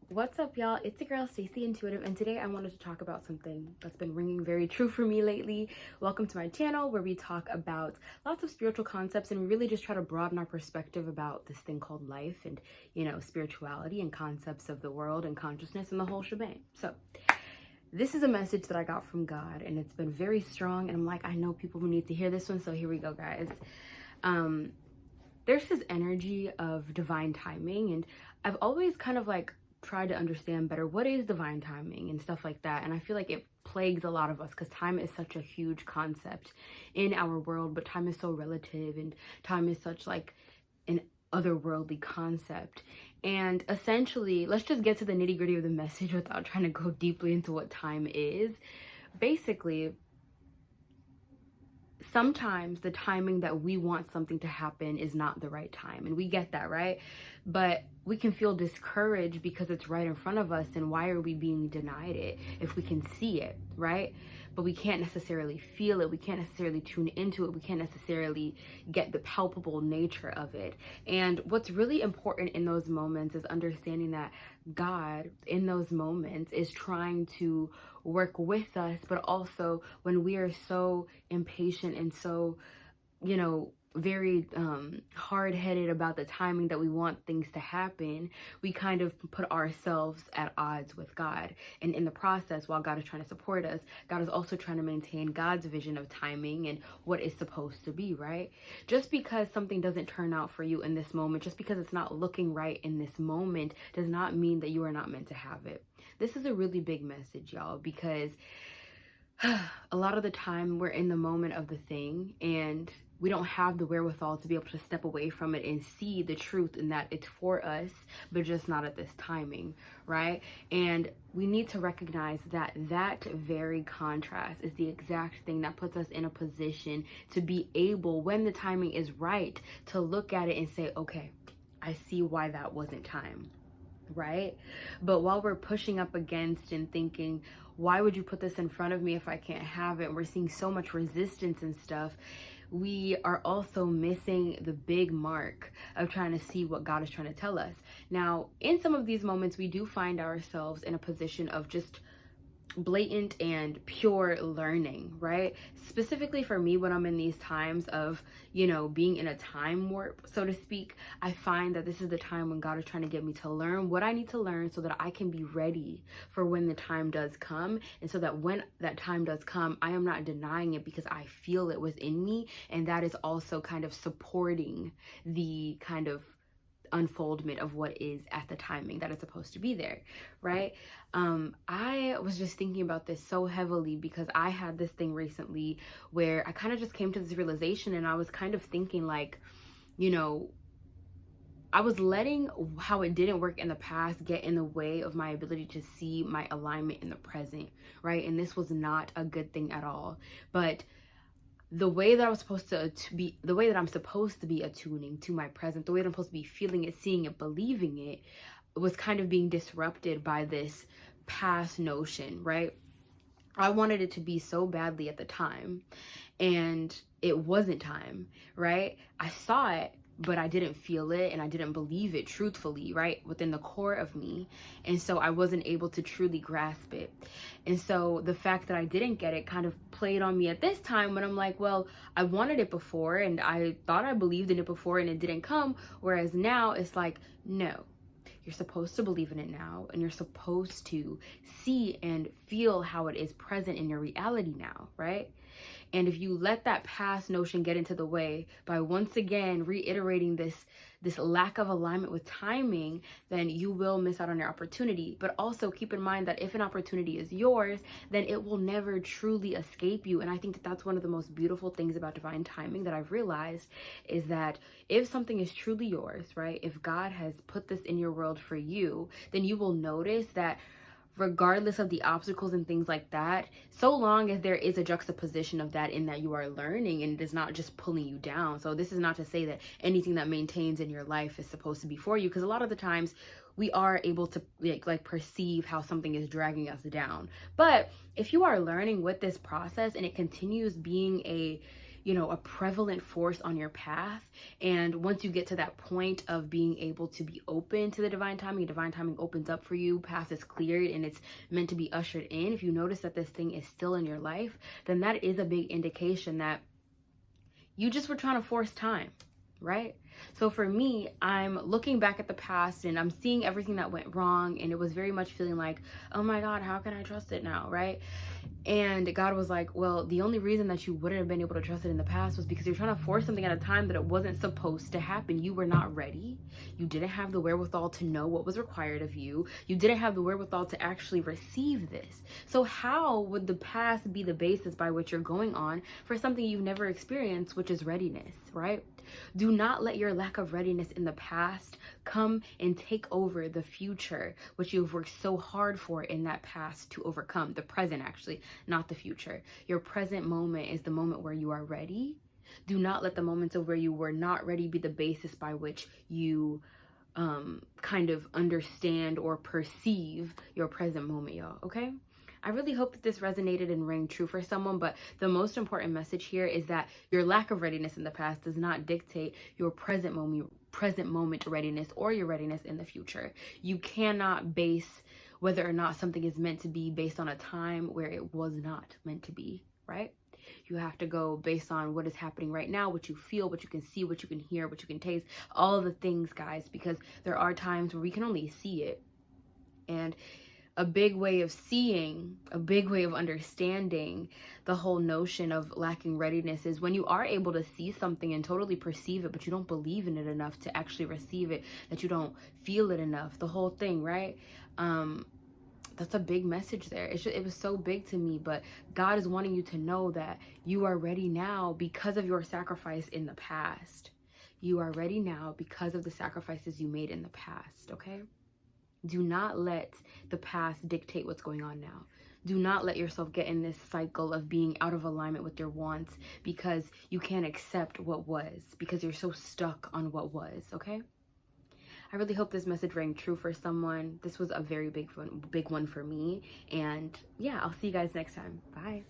What's up, y'all? It's your girl Stacey Intuitive, and today I wanted to talk about something that's been ringing very true for me lately. Welcome to my channel where we talk about lots of spiritual concepts and we really just try to broaden our perspective about this thing called life and, spirituality and concepts of the world and consciousness and the whole shebang. So, this is a message that I got from God and it's been very strong, and I'm like, I know people who need to hear this one, so here we go, guys. There's this energy of divine timing, and I've always kind of like tried to understand better what is divine timing and stuff like that. And I feel like it plagues a lot of us because time is such a huge concept in our world, but time is so relative and time is such like an otherworldly concept. And essentially, let's just get to the nitty gritty of the message without trying to go deeply into what time is. Basically, sometimes the timing that we want something to happen is not the right time, and we get that, right? But we can feel discouraged because it's right in front of us, and why are we being denied it if we can see it, right? But we can't necessarily feel it, we can't necessarily tune into it, we can't necessarily get the palpable nature of it. And what's really important in those moments is understanding that God in those moments is trying to work with us, but also when we are so impatient and so, very hard-headed about the timing that we want things to happen, we kind of put ourselves at odds with God. And in the process, while God is trying to support us, God is also trying to maintain God's vision of timing and what is supposed to be, right? Just because something doesn't turn out for you in this moment, just because it's not looking right in this moment, does not mean that you are not meant to have it. This is a really big message, y'all, because a lot of the time we're in the moment of the thing and we don't have the wherewithal to be able to step away from it and see the truth in that it's for us, but just not at this timing, right? And we need to recognize that that very contrast is the exact thing that puts us in a position to be able, when the timing is right, to look at it and say, okay, I see why that wasn't time, right? But while we're pushing up against and thinking, why would you put this in front of me if I can't have it? And we're seeing so much resistance and stuff. We are also missing the big mark of trying to see what God is trying to tell us. Now, in some of these moments, we do find ourselves in a position of just blatant and pure learning, right? Specifically for me, when I'm in these times of, being in a time warp, so to speak, I find that this is the time when God is trying to get me to learn what I need to learn so that I can be ready for when the time does come. And so that when that time does come, I am not denying it because I feel it within me. And that is also kind of supporting the kind of unfoldment of what is at the timing that is supposed to be there, right? I was just thinking about this so heavily because I had this thing recently where I kind of just came to this realization, and I was kind of thinking like, I was letting how it didn't work in the past get in the way of my ability to see my alignment in the present, right? And this was not a good thing at all. But the way that I was supposed to be, the way that I'm supposed to be attuning to my present, the way that I'm supposed to be feeling it, seeing it, believing it, was kind of being disrupted by this past notion, right? I wanted it to be so badly at the time, and it wasn't time, right? I saw it, but I didn't feel it and I didn't believe it truthfully, right? Within the core of me. And so I wasn't able to truly grasp it. And so the fact that I didn't get it kind of played on me at this time when I'm like, well, I wanted it before and I thought I believed in it before and it didn't come. Whereas now it's like, no, you're supposed to believe in it now, and you're supposed to see and feel how it is present in your reality now, right? And if you let that past notion get into the way by once again reiterating this lack of alignment with timing, then you will miss out on your opportunity. But also keep in mind that if an opportunity is yours, then it will never truly escape you. And I think that that's one of the most beautiful things about divine timing that I've realized, is that if something is truly yours, right? If God has put this in your world for you, then you will notice that regardless of the obstacles and things like that, so long as there is a juxtaposition of that in that you are learning and it is not just pulling you down. So this is not to say that anything that maintains in your life is supposed to be for you, because a lot of the times we are able to like perceive how something is dragging us down. But if you are learning with this process and it continues being a a prevalent force on your path. And once you get to that point of being able to be open to the divine timing opens up for you, path is cleared, and it's meant to be ushered in. If you notice that this thing is still in your life, then that is a big indication that you just were trying to force time, right? So for me, I'm looking back at the past and I'm seeing everything that went wrong, and it was very much feeling like, oh my God, how can I trust it now, right? And God was like, well, the only reason that you wouldn't have been able to trust it in the past was because you're trying to force something at a time that it wasn't supposed to happen. You were not ready. You didn't have the wherewithal to know what was required of you. You didn't have the wherewithal to actually receive this. So how would the past be the basis by which you're going on for something you've never experienced, which is readiness, right? Do not let your lack of readiness in the past come and take over the future, which you've worked so hard for in that past to overcome. The present, actually, not the future. Your present moment is the moment where you are ready. Do not let the moments of where you were not ready be the basis by which you kind of understand or perceive your present moment, y'all, okay? I really hope that this resonated and rang true for someone, but the most important message here is that your lack of readiness in the past does not dictate your present moment readiness or your readiness in the future. You cannot base whether or not something is meant to be based on a time where it was not meant to be, right? You have to go based on what is happening right now, what you feel, what you can see, what you can hear, what you can taste, all of the things, guys, because there are times where we can only see it. And a big way of seeing, a big way of understanding the whole notion of lacking readiness is when you are able to see something and totally perceive it, but you don't believe in it enough to actually receive it, that you don't feel it enough, the whole thing, right? That's a big message there. It was so big to me, but God is wanting you to know that you are ready now because of your sacrifice in the past. You are ready now because of the sacrifices you made in the past, okay? Do not let the past dictate what's going on now. Do not let yourself get in this cycle of being out of alignment with your wants because you can't accept what was, because you're so stuck on what was, okay? I really hope this message rang true for someone. This was a very big one for me. And yeah, I'll see you guys next time. Bye.